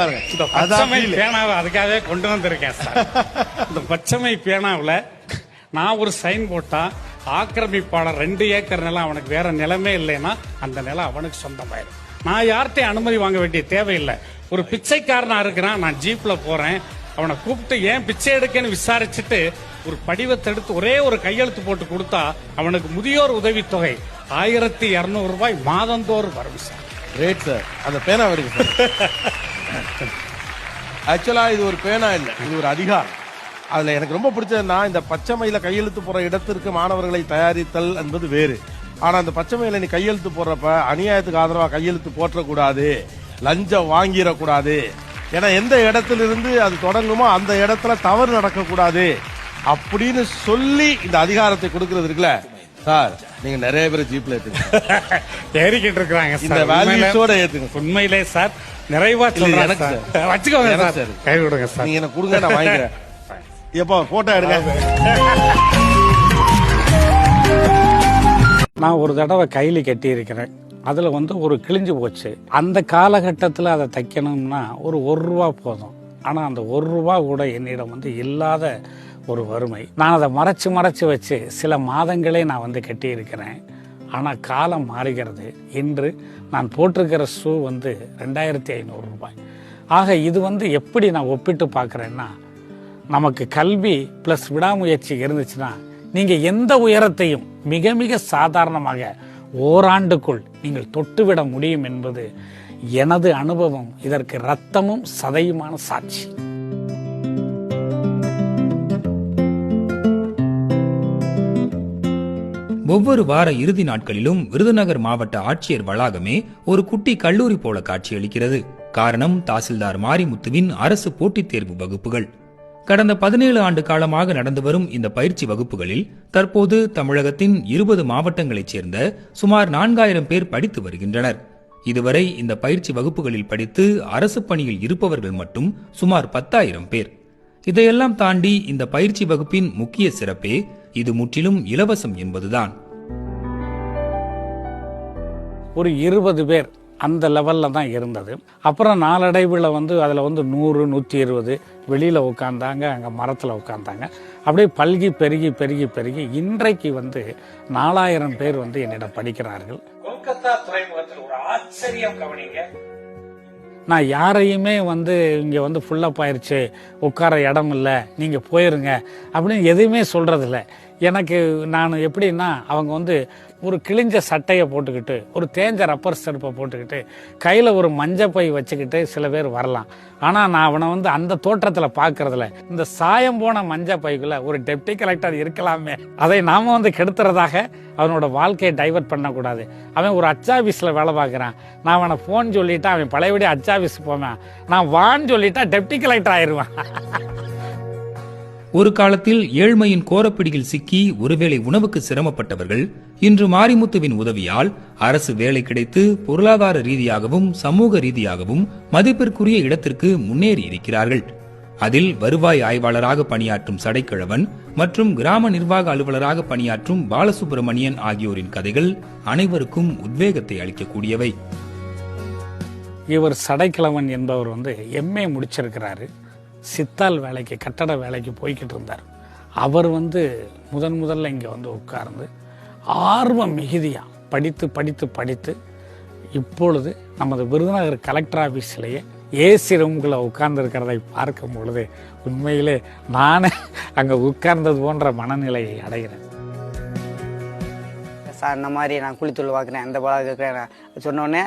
இந்த பச்சைமை பேனாவை அதுக்காகவே கொண்டு வந்திருக்கேன் சார். இந்த பச்சைமை பேனாவில் நான் ஒரு சைன் போட்டா ஆக்கிரமிப்பாளர் 2 ஏக்கர் நிலம் அவனுக்கு வேற நிலமே இல்லைன்னா அந்த நிலம் அவனுக்கு சொந்தமாயிடும். நான் யார்கிட்டையும் அனுமதி வாங்க வேண்டிய தேவையில்லை. ஒரு பிச்சைக்காரனா இருக்கிறான், நான் ஜீப்ல போறேன், அவனை கூப்பிட்டு ஏன் பிச்சை எடுக்கன்னு விசாரிச்சுட்டு ஒரு படிவத்தை எடுத்து ஒரே ஒரு கையெழுத்து போட்டு கொடுத்தா அவனுக்கு முதியோர் உதவித்தொகை 1200 ரூபாய் மாதந்தோறும் வரும் சார். ரேட் சார், அந்த பேனா வருது சார். ஆக்சுவலா இது ஒரு பேனா இல்லை, இது ஒரு அதிகாரம். அதுல எனக்கு ரொம்ப பிடிச்சதுன்னா, இந்த பச்சைமையில கையெழுத்து போற இடத்திற்கு மாணவர்களை தயாரித்தல் என்பது வேறு. ஆனா அந்த பச்சைமையில நீ கையெழுத்து போடுறப்ப அநியாயத்துக்கு ஆதரவா கையெழுத்து போற்றக்கூடாது, லஞ்சம் வாங்கிடக்கூடாது, ஏன்னா எந்த இடத்திலிருந்து அது தொடங்குமோ அந்த இடத்துல தவறு நடக்கக்கூடாது அப்படின்னு சொல்லி இந்த அதிகாரத்தை கொடுக்கறது இருக்குல்ல சார். நீங்க நிறைய பேர் ஜீப்ல ஏறிக்கிட்டு இருக்காங்க. இந்த வேல்யூஸோட ஏத்துங்க. உண்மையிலே சார் நிறைவா சொல்றேன் சார். வச்சுக்கோங்க சார், கை கொடுங்க சார். நீங்க எனக்கு கொடுங்க, நான் வாங்கிக்கிறேன். எப்போ போட்டோ எடுங்க. நான் ஒரு தடவை கைலி கட்டி இருக்கிறேன். அதுல ஒரு கிழிஞ்சு போச்சு. அந்த காலகட்டத்தில் அதை தைக்கணும்னா ஒரு ரூபா போதும். ஆனா அந்த ரூபா கூட என்னிடம் இல்லாத ஒரு வறுமை. நான் அதை மறைச்சு வச்சு சில மாதங்களே நான் கட்டி இருக்கிறேன். ஆனா காலம் மாறுகிறது. இன்று நான் போட்டிருக்கிற ஷூ 2500 ரூபாய். ஆக இது எப்படி நான் ஒப்பிட்டு பார்க்குறேன்னா, நமக்கு கல்வி பிளஸ் விடாமுயற்சி இருந்துச்சுன்னா நீங்க எந்த உயரத்தையும் மிக மிக சாதாரணமாக ஓராண்டுக்குள் நீங்கள் தொட்டுவிட முடியும் என்பது எனது அனுபவம். இதற்கு ரத்தமும் சதையுமான சாட்சி. ஒவ்வொரு வார இறுதி நாட்களிலும் விருதுநகர் மாவட்ட ஆட்சியர் வளாகமே ஒரு குட்டி கல்லூரி போல காட்சியளிக்கிறது. காரணம், தாசில்தார் மாரிமுத்துவின் அரசு போட்டித் தேர்வு வகுப்புகள். கடந்த 17 ஆண்டு காலமாக நடந்து வரும் இந்த பயிற்சி வகுப்புகளில் தற்போது தமிழகத்தின் 20 மாவட்டங்களைச் சேர்ந்த சுமார் 4000 பேர் படித்து வருகின்றனர். இதுவரை இந்த பயிற்சி வகுப்புகளில் படித்து அரசு பணியில் இருப்பவர்கள் மட்டும் சுமார் 10,000 பேர். இதையெல்லாம் தாண்டி இந்த பயிற்சி வகுப்பின் முக்கிய சிறப்பே இது முற்றிலும் இலவசம் என்பதுதான். ஒரு 20 பேர் அந்த லெவல்ல தான் இருந்தது. அப்புறம் நாளடைவில் அதில் 100, 120 வெளியில உட்கார்ந்தாங்க, அங்கே மரத்தில் உட்கார்ந்தாங்க. அப்படியே பல்கி பெருகி பெருகி பெருகி இன்றைக்கு 4000 பேர் என்னிடம் படிக்கிறார்கள். கொல்கத்தா துறைமுகத்தில் ஒரு ஆச்சரியம் கவனிங்க. நான் யாரையுமே இங்கே ஃபுல்லப் ஆயிருச்சு, உட்கார இடம் இல்லை, நீங்கள் போயிருங்க அப்படின்னு எதுவுமே சொல்கிறதில்ல. எனக்கு நான் எப்படின்னா, அவங்க ஒரு கிழிஞ்ச சட்டையை போட்டுக்கிட்டு, ஒரு தேஞ்ச ரப்பர் செருப்பை போட்டுக்கிட்டு, கையில் ஒரு மஞ்சப்பை வச்சுக்கிட்டு சில பேர் வரலாம். ஆனால் நான் அவனை அந்த தோற்றத்தில் பார்க்கறதில்ல. இந்த சாயம் போன மஞ்சப்பைக்குள்ள ஒரு டெப்டி கலெக்டர் இருக்கலாமே, அதை நாம கெடுத்துறதாக அவனோட வாழ்க்கையை டைவர்ட் பண்ணக்கூடாது. அவன் ஒரு அச்சாபீஸில் வேலை பார்க்குறான், நான் அவனை ஃபோன் சொல்லிட்டா அவன் பழையபடி அச்சாபீஸ் போவேன், நான் வான்னு சொல்லிட்டா டெப்டி கலெக்டர் ஆயிடுவான். ஒரு காலத்தில் ஏழ்மையின் கோரப்பிடியில் சிக்கி ஒருவேளை உணவுக்கு சிரமப்பட்டவர்கள் இன்று மாரிமுத்துவின் உதவியால் அரசு வேலை கிடைத்து பொருளாதார ரீதியாகவும் சமூக ரீதியாகவும் மதிப்பிற்குரிய இடத்திற்கு முன்னேறி இருக்கிறார்கள். அதில் வருவாய் ஆய்வாளராக பணியாற்றும் சடைக்கிழவன் மற்றும் கிராம நிர்வாக அலுவலராக பணியாற்றும் பாலசுப்பிரமணியன் ஆகியோரின் கதைகள் அனைவருக்கும் உத்வேகத்தை அளிக்கக்கூடியவை. இவர் சடைக்கிழவன் என்பவர் MA முடிச்சிருக்கிறாரு. சித்தால் வேலைக்கு, கட்டட வேலைக்கு போய்கிட்டு இருந்தார். அவர் முதல்ல இங்கே உட்கார்ந்து ஆர்வம் மிகுதியாக படித்து படித்து படித்து இப்பொழுது நமது விருதுநகர் கலெக்டர் ஆஃபீஸிலேயே ஏசி ரூம்குள்ளே உட்கார்ந்து இருக்கிறதை பார்க்கும் பொழுது உண்மையிலே நானே அங்கே உட்கார்ந்தது போன்ற மனநிலையை அடைகிறேன். சார், இந்த மாதிரி நான் குளித்தொழில் பார்க்குறேன், அந்த பாலாக இருக்கிறேன் சொன்னோடனே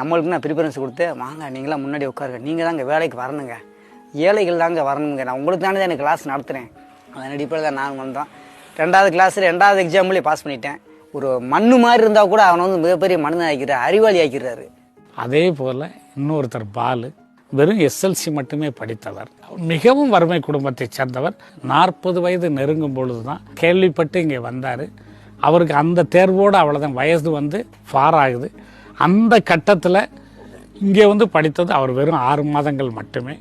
நம்மளுக்கு நான் ப்ரிஃபரன்ஸ் கொடுத்து, வாங்க நீங்களாம் முன்னாடி உட்காருங்க, நீங்கள் தான் இங்கே வேலைக்கு வரணுங்க, ஏழைகள் தாங்க வரணுங்க, நான் உங்களுக்கு தானே தான் எனக்கு கிளாஸ் நடத்துகிறேன். அதன் அடிப்படையில் தான் நான் வந்தோம். 2வது கிளாஸில் 2வது எக்ஸாம்லேயே பாஸ் பண்ணிட்டேன். ஒரு மண்ணு மாதிரி இருந்தால் கூட அவனை மிகப்பெரிய மனிதன் ஆக்கிறார், அறிவாளி ஆக்கிறாரு. அதே போல் இன்னொருத்தர் பாலு வெறும் SLC மட்டுமே படித்தவர், மிகவும் வறுமை குடும்பத்தை சேர்ந்தவர். 40 வயது நெருங்கும் பொழுது தான் கேள்விப்பட்டு இங்கே வந்தார். அவருக்கு அந்த தேர்வோடு அவ்வளோதான், வயது ஃபார் ஆகுது. அந்த கட்டத்தில் இங்கே படித்தது அவர் வெறும் 6 மாதங்கள் மட்டுமே.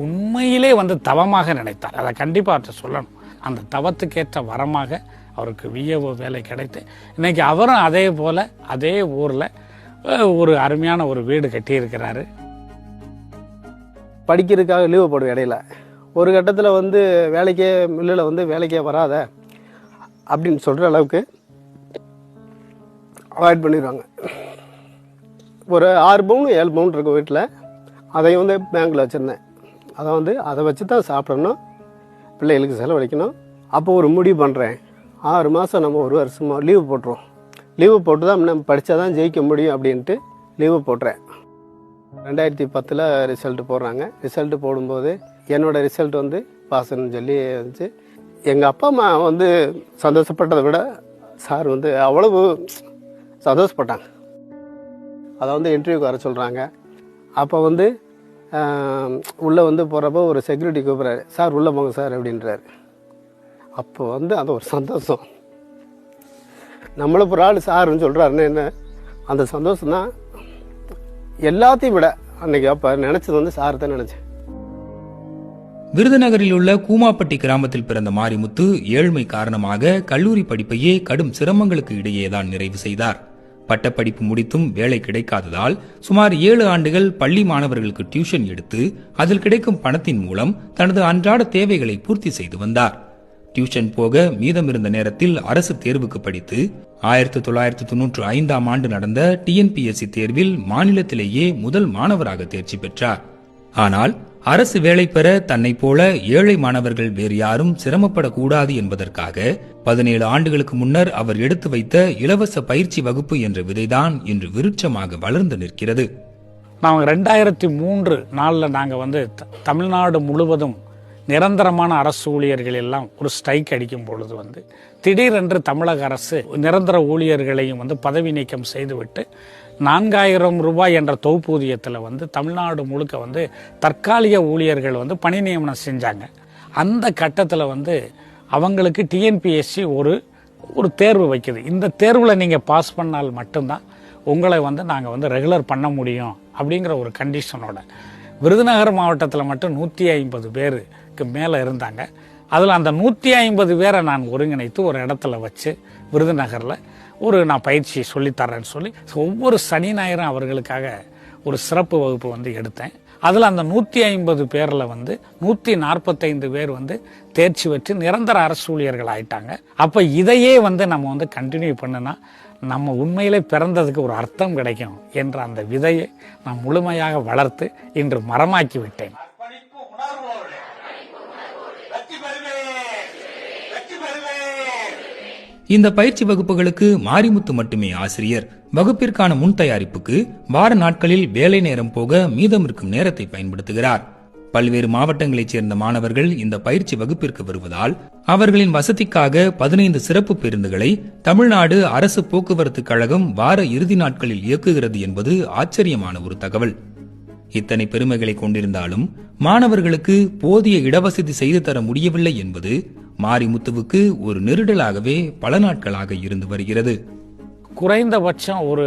உண்மையிலே தவமாக நினைத்தார். அதை கண்டிப்பாக அவர்கிட்ட சொல்லணும். அந்த தவத்துக்கேற்ற வரமாக அவருக்கு VAO வேலை கிடைத்து இன்னைக்கு அவரும் அதே போல் அதே ஊரில் ஒரு அருமையான ஒரு வீடு கட்டியிருக்கிறாரு. படிக்கிறதுக்காக லீவு போடுவேன் இடையில. ஒரு கட்டத்தில் வந்து வேலைக்கே மில்லில் வந்து வேலைக்கே வராத அப்படின்னு சொல்கிற அளவுக்கு அவாய்ட் பண்ணிடுவாங்க. ஒரு 6 பவுன் 7 பவுன் இருக்கும் வீட்டில், அதையும் வந்து பேங்க்கில் வச்சுருந்தேன். அதை வச்சு தான் சாப்பிடணும், பிள்ளைகளுக்கு செலவழிக்கணும். அப்போ ஒரு முடிவு பண்ணுறேன், 6 மாதம் நம்ம 1 வருஷமாக லீவு போட்டுருவோம். லீவு போட்டு தான் நம்ம படித்தா தான் ஜெயிக்க முடியும் அப்படின்ட்டு லீவு போட்டுறேன். 2010 ரிசல்ட்டு போடுறாங்க. ரிசல்ட்டு போடும்போது என்னோடய ரிசல்ட் வந்து பாஸ்ன்னு சொல்லி வந்துச்சு. எங்கள் அப்பா அம்மா வந்து சந்தோஷப்பட்டதை விட சார் வந்து அவ்வளவு சந்தோஷப்பட்டாங்க. அதை வந்து இன்டர்வியூக்கு வர சொல்கிறாங்க. அப்போ வந்து உள்ளே வந்து போகிறப்போ ஒரு செக்யூரிட்டி கூப்பிட்றாரு, சார் உள்ளே போங்க சார் அப்படின்றாரு. அப்போ வந்து அது ஒரு சந்தோஷம். நம்மளை ஒரு ஆள் சாருன்னு சொல்கிறாருன்னு என்ன, அந்த சந்தோஷம் தான் எல்லாத்தையும் விட. அன்னைக்கு அப்போ நினச்சது வந்து சார் தான் நினச்சேன். விருதுநகரில் உள்ள கூமாப்பட்டி கிராமத்தில் பிறந்த மாரிமுத்து ஏழ்மை காரணமாக கல்லூரி படிப்பையே கடும் சிரமங்களுக்கு இடையேதான் நிறைவு செய்தார். பட்டப்படிப்பு முடித்தும் வேலை கிடைக்காததால் சுமார் 7 ஆண்டுகள் பள்ளி மாணவர்களுக்கு டியூஷன் எடுத்து அதில் கிடைக்கும் பணத்தின் மூலம் தனது அன்றாட தேவைகளை பூர்த்தி செய்து வந்தார். டியூஷன் போக மீதமிருந்த நேரத்தில் அரசு தேர்வுக்கு படித்து 1995ஆம் ஆண்டு நடந்த TNPSC தேர்வில் மாநிலத்திலேயே முதல் மாணவராக தேர்ச்சி பெற்றார். ஆனால் அரசு வேலை பெற தன்னை போல ஏழை மாணவர்கள் வேறு யாரும் சிரமப்படக்கூடாது என்பதற்காக 17 ஆண்டுகளுக்கு முன்னர் அவர் எடுத்து வைத்த இலவச பயிற்சி வகுப்பு என்ற விதைதான் இன்று விருட்சமாக வளர்ந்து நிற்கிறது. நாங்கள் 2003 நாங்கள் வந்து தமிழ்நாடு முழுவதும் நிரந்தரமான அரசு ஊழியர்கள் எல்லாம் ஒரு ஸ்ட்ரைக் அடிக்கும் பொழுது வந்து திடீரென்று தமிழக அரசு நிரந்தர ஊழியர்களையும் வந்து பதவி நீக்கம் செய்துவிட்டு 4000 ரூபாய் என்ற தொகுப்பூதியத்தில் வந்து தமிழ்நாடு முழுக்க வந்து தற்காலிக ஊழியர்கள் வந்து பணி நியமனம் செஞ்சாங்க. அந்த கட்டத்தில் வந்து அவங்களுக்கு TNPSC ஒரு தேர்வு வைக்குது. இந்த தேர்வில் நீங்கள் பாஸ் பண்ணால் மட்டும்தான் உங்களை வந்து நாங்கள் வந்து ரெகுலர் பண்ண முடியும் அப்படிங்கிற ஒரு கண்டிஷனோட விருதுநகர் மாவட்டத்தில் மட்டும் 150 பேருக்கு மேலே இருந்தாங்க. அதில் அந்த 150 பேரை நான் ஒருங்கிணைத்து ஒரு இடத்துல வச்சு விருதுநகரில் நான் பயிற்சி சொல்லித்தரேன்னு சொல்லி ஒவ்வொரு சனி ஞாயிறும் அவர்களுக்காக ஒரு சிறப்பு வகுப்பு வந்து எடுத்தேன். அதில் அந்த 150 பேரில் வந்து 145 பேர் வந்து தேர்ச்சி பெற்று நிரந்தர அரசு ஊழியர்கள் ஆயிட்டாங்க. அப்போ இதையே வந்து நம்ம வந்து கண்டினியூ பண்ணுனா நம்ம உண்மையிலே பிறந்ததுக்கு ஒரு அர்த்தம் கிடைக்கும் என்ற அந்த விதையை நான் முழுமையாக வளர்த்து இன்று மரமாக்கி விட்டேன். இந்த பயிற்சி வகுப்புகளுக்கு மாரிமுத்து மட்டுமே ஆசிரியர். வகுப்பிற்கான முன் தயாரிப்புக்கு வார நாட்களில் வேலை நேரம் போக மீதம் இருக்கும் நேரத்தை பயன்படுத்துகிறார். பல்வேறு மாவட்டங்களைச் சேர்ந்த மாணவர்கள் இந்த பயிற்சி வகுப்பிற்கு வருவதால் அவர்களின் வசதிக்காக 15 சிறப்பு பேருந்துகளை தமிழ்நாடு அரசு போக்குவரத்து கழகம் வார இறுதி நாட்களில் இயக்குகிறது என்பது ஆச்சரியமான ஒரு தகவல். இத்தனை பெருமைகளை கொண்டிருந்தாலும் மாணவர்களுக்கு போதிய இடவசதி செய்து தர முடியவில்லை என்பது மாரிமுத்துவுக்கு ஒரு நெருடலாகவே பல நாட்களாக இருந்து வருகிறது. குறைந்தபட்சம் ஒரு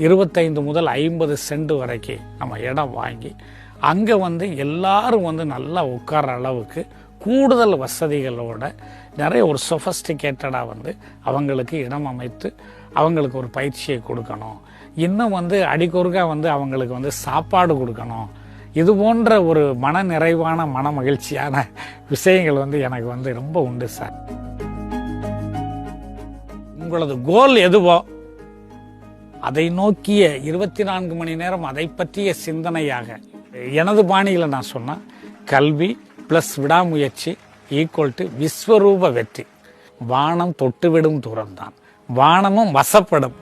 25 முதல் 50 சென்ட் வரைக்கும் நம்ம இடம் வாங்கி அங்கே வந்து எல்லாரும் வந்து நல்லா உட்கார்ற அளவுக்கு கூடுதல் வசதிகளோட நிறைய ஒரு சொஃபஸ்டிகேட்டடாக வந்து அவங்களுக்கு இடம் அமைத்து அவங்களுக்கு ஒரு பயிற்சியை கொடுக்கணும். இன்னும் வந்து அடிக்கொருக்கா வந்து அவங்களுக்கு வந்து சாப்பாடு கொடுக்கணும். இது போன்ற ஒரு மன நிறைவான மன மகிழ்ச்சியான விஷயங்கள் வந்து எனக்கு வந்து ரொம்ப உண்டு சார். உங்களது கோல் எதுவோ அதை நோக்கிய 24 மணி நேரம் அதை பற்றிய சிந்தனையாக எனது பாணியில் நான் சொன்னேன், கல்வி பிளஸ் விடாமுயற்சி ஈக்குவல் டு விஸ்வரூப வெற்றி. வானம் தொட்டுவிடும் தூரம்தான், வானமும் வசப்படும்.